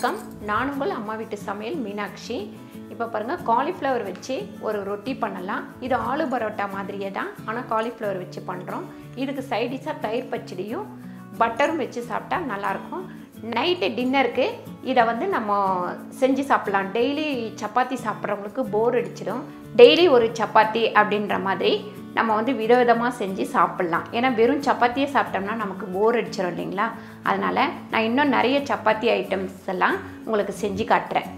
வணக்கம். நான் உங்கள் அம்மா வீட்டு சமையல் மீனாட்சி. இப்போ பாருங்கள், காலிஃப்ளவர் வச்சு ஒரு ரொட்டி பண்ணலாம். இது ஆலு பரோட்டா மாதிரியே தான், ஆனால் காலிஃப்ளவர் வச்சு பண்ணுறோம். இதுக்கு சைடிஷாக தயிர் பச்சடியும் பட்டரும் வச்சு சாப்பிட்டா நல்லாயிருக்கும். நைட்டு டின்னருக்கு இதை நம்ம செஞ்சு சாப்பிட்லாம். டெய்லி சப்பாத்தி சாப்பிட்றவங்களுக்கு போர் அடிச்சிடும். டெய்லி ஒரு சப்பாத்தி அப்படின்ற மாதிரி நம்ம விதவிதமாக செஞ்சு சாப்பிட்லாம். ஏன்னா வெறும் சப்பாத்தியே சாப்பிட்டோம்னா நமக்கு போர் அடிச்சிடும் இல்லைங்களா? அதனால் நான் இன்னும் நிறைய சப்பாத்தி ஐட்டம்ஸ் எல்லாம் உங்களுக்கு செஞ்சு காட்டுறேன்.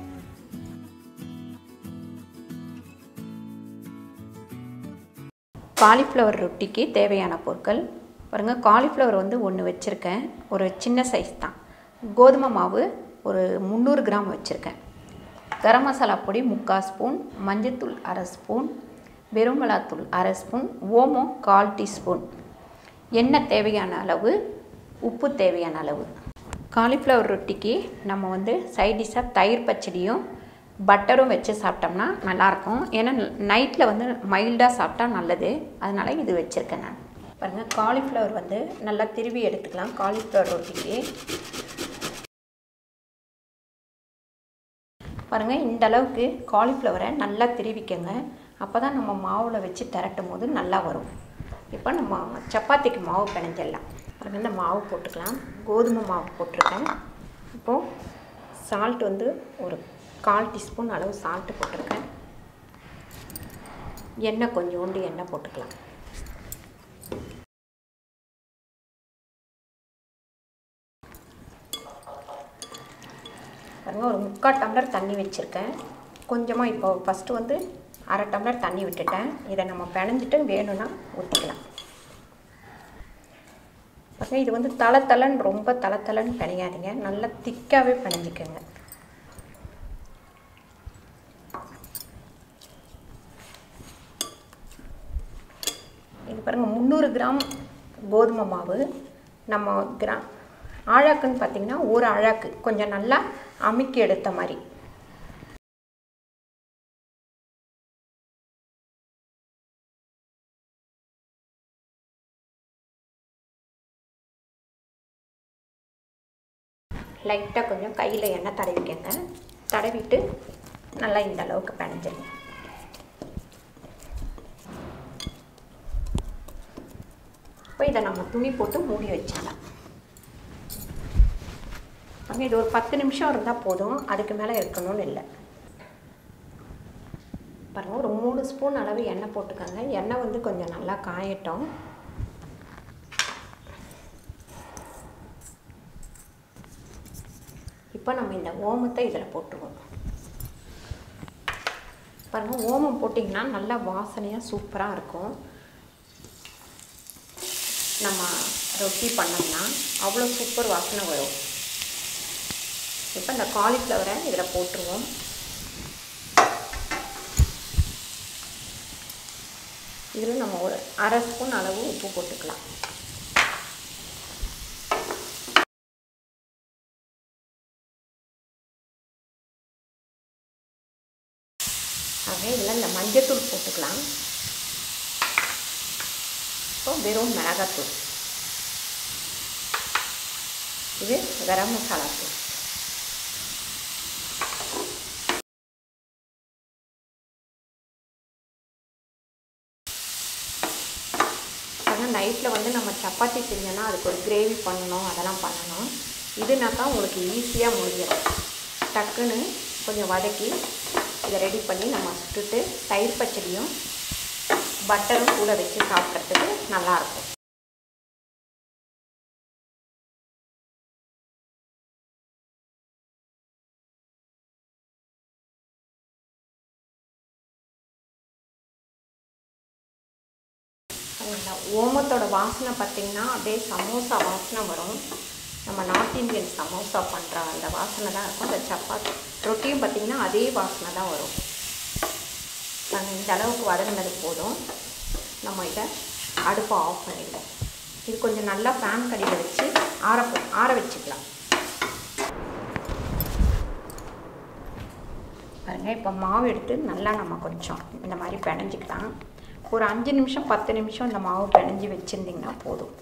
காலிஃப்ளவர் ரொட்டிக்கு தேவையான பொருட்கள் பாருங்கள். காலிஃப்ளவர் ஒன்று வச்சுருக்கேன், ஒரு சின்ன சைஸ் தான். கோதுமை மாவு ஒரு 300 கிராம் வச்சுருக்கேன். கரம் மசாலா பொடி 3/4 ஸ்பூன், மஞ்சத்தூள் 1/2 ஸ்பூன், வெறும் மிளகாத்தூள் 1/2 ஸ்பூன், ஓமம் 1/4 டீஸ்பூன், எண்ணெய் தேவையான அளவு, உப்பு தேவையான அளவு. காலிஃப்ளவர் ரொட்டிக்கு நம்ம சைடிஷாக தயிர் பச்சடியும் பட்டரும் வச்சு சாப்பிட்டோம்னா நல்லாயிருக்கும். ஏன்னா நைட்டில் மைல்டாக சாப்பிட்டா நல்லது, அதனால் இது வச்சுருக்கேன் நான். பாருங்கள், காலிஃப்ளவர் நல்லா திருவி எடுத்துக்கலாம். காலிஃப்ளவர் ரொட்டிக்கு பாருங்கள், இந்த அளவுக்கு காலிஃப்ளவரை நல்லா திருவிக்கங்க. அப்போ தான் நம்ம மாவில் வச்சு திரட்டும் போது நல்லா வரும். இப்போ நம்ம சப்பாத்திக்கு மாவு பிணைஞ்சிடலாம். பாருங்கள், இந்த மாவு போட்டுக்கலாம். கோதுமை மாவு போட்டிருக்கேன். இப்போது சால்ட் ஒரு 1/4 டீஸ்பூன் அளவு சால்ட்டு போட்டிருக்கேன். எண்ணெய் கொஞ்சோண்டு எண்ணெய் போட்டுக்கலாம். பாருங்கள், ஒரு 3/4 டம்ளர் தண்ணி வச்சுருக்கேன். கொஞ்சமாக இப்போ ஃபஸ்ட்டு 1/2 டம்ளர் தண்ணி விட்டுட்டேன். இதை நம்ம பிணைஞ்சிட்டு வேணும்னா ஊற்றிக்கலாம். பாருங்கள், இது தளத்தளன்னு ரொம்ப தளத்தளன்னு பிணையாதீங்க, நல்லா திக்காகவே பிணைஞ்சிக்கோங்க. இது பாருங்கள், 300 கிராம் கோதுமை மாவு. நம்ம ஆழாக்குன்னு பார்த்திங்கன்னா ஒரு ஆழாக்கு கொஞ்சம் நல்லா அமுக்கி எடுத்த மாதிரி. லைட்டாக கொஞ்சம் கையில் எண்ணெய் தடவிக்கங்க. தடவிட்டு நல்லா இந்த அளவுக்கு பிணைஞ்சிருங்க. இப்போ இதை நம்ம துணி போட்டு மூடி வச்சிடலாம். இது ஒரு 10 நிமிஷம் இருந்தால் போதும், அதுக்கு மேலே இருக்கணும்னு இல்லை. பாருங்கள், ஒரு 3 ஸ்பூன் அளவு எண்ணெய் போட்டுக்கோங்க. எண்ணெய் கொஞ்சம் நல்லா காயட்டும். இப்போ நம்ம இந்த ஓமத்தை இதில் போட்டுருவோம். பாருங்கள், ஓமம் போட்டிங்கன்னா நல்லா வாசனையாக சூப்பராக இருக்கும். நம்ம ரொட்டி பண்ணோம்னா அவ்வளோ சூப்பர் வாசனை வரும். இப்போ இந்த காலிஃப்ளவரை இதில் போட்டுருவோம். இதில் நம்ம ஒரு 1/2 ஸ்பூன் அளவு உப்பு போட்டுக்கலாம். ஆகவே இதில் இந்த மஞ்சத்தூள் போட்டுக்கலாம். இப்போ வெறும் மிளகாத்தூள், இது கரம் மசாலா தூள். நைட்டில் நம்ம சப்பாத்தி செஞ்சோன்னா அதுக்கு ஒரு கிரேவி பண்ணணும், அதெல்லாம் பண்ணணும். இதுனாக்கா உங்களுக்கு ஈஸியாக முடியும். டக்குன்னு கொஞ்சம் வதக்கி இதை ரெடி பண்ணி நம்ம சுட்டுட்டு தயிர் பச்சடியும் பட்டரும் கூட வச்சு சாப்பிட்றதுக்கு நல்லாயிருக்கும். ஓமத்தோட வாசனை பார்த்திங்கன்னா அப்படியே சமோசா வாசனை வரும். நம்ம நார்த் இந்தியன் சமோசா பண்ணுற அந்த வாசனை தான் இருக்கும். அந்த சப்பாத்தி ரொட்டியும் பார்த்திங்கன்னா அதே வாசனை தான் வரும். இந்த அளவுக்கு வதங்கினது போதும். நம்ம இதை அடுப்பை ஆஃப் பண்ணிடலாம். இது கொஞ்சம் நல்லா ஃபேன் கடியில் வச்சு ஆற வச்சுக்கலாம். பாருங்கள், இப்போ மாவு எடுத்து நல்லா நம்ம கொஞ்சம் இந்த மாதிரி பிணைஞ்சிக்கலாம். ஒரு 5 நிமிஷம் 10 நிமிஷம் இந்த மாவு பிணைஞ்சி வச்சுருந்திங்கன்னா போதும்.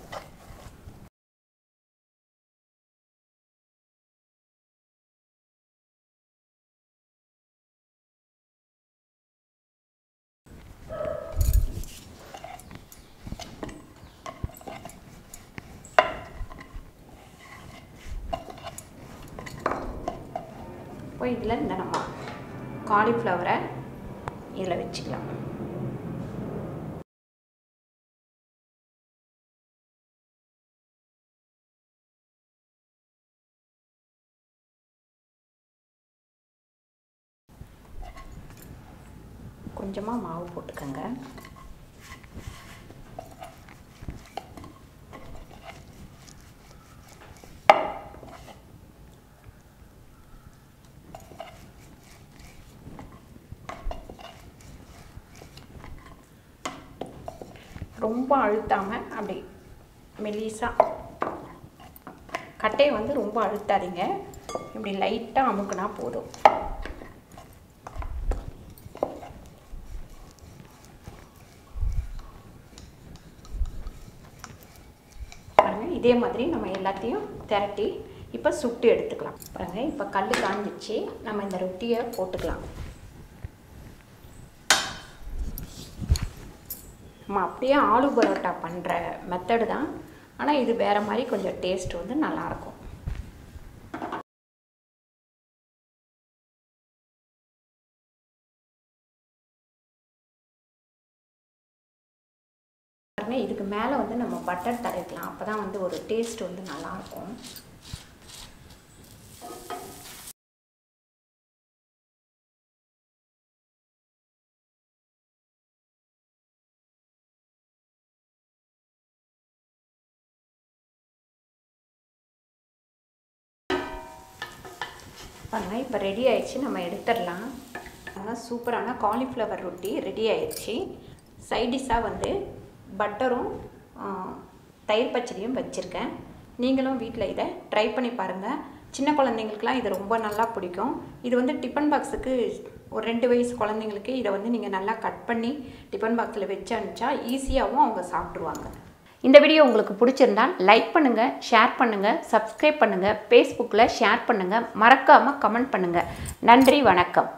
இப்போ இதில் இந்த நம்ம காலிஃப்ளவரை இதில் வச்சுக்கலாம். கொஞ்சமாக மாவு போட்டுக்கோங்க. ரொம்ப அழுத்தாமல் அப்படி மெல்லிசாக, கட்டையை வந்து ரொம்ப அழுத்தாதீங்க, இப்படி லைட்டாக அமுக்குனா போதும். பாருங்கள், இதே மாதிரி நம்ம எல்லாத்தையும் திரட்டி இப்போ சுட்டு எடுத்துக்கலாம். பாருங்கள், இப்போ கல் காஞ்சிச்சு, நம்ம இந்த ரொட்டியை போட்டுக்கலாம். நம்ம அப்படியே ஆலு பரோட்டா பண்ணுற மெத்தடு தான், ஆனால் இது வேறு மாதிரி கொஞ்சம் டேஸ்ட் வந்து நல்லாயிருக்கும். இதுக்கு மேலே வந்து நம்ம பட்டர் தடவிக்கலாம், அப்போ தான் வந்து ஒரு டேஸ்ட் வந்து நல்லாயிருக்கும். பாருங்கள், இப்போ ரெடி ஆயிடுச்சு, நம்ம எடுத்துடலாம். அதனால் சூப்பரான காலிஃப்ளவர் ரொட்டி ரெடி ஆயிடுச்சு. சைடிஷாக வந்து பட்டரும் தயிர் பச்சடியும் வச்சுருக்கேன். நீங்களும் வீட்டில் இதை ட்ரை பண்ணி பாருங்கள். சின்ன குழந்தைங்களுக்குலாம் இது ரொம்ப நல்லா பிடிக்கும். இது வந்து டிஃபன் பாக்ஸுக்கு ஒரு 2 வயசு குழந்தைங்களுக்கு இதை வந்து நீங்கள் நல்லா கட் பண்ணி டிஃபன் பாக்ஸில் வச்சு அனுப்பிச்சா ஈஸியாகவும் அவங்க சாப்பிட்ருவாங்க. இந்த வீடியோ உங்களுக்கு பிடிச்சிருந்தால் லைக் பண்ணுங்கள், ஷேர் பண்ணுங்கள், சப்ஸ்கிரைப் பண்ணுங்கள், ஃபேஸ்புக்கில் ஷேர் பண்ணுங்கள், மறக்காமல் கமெண்ட் பண்ணுங்கள். நன்றி, வணக்கம்.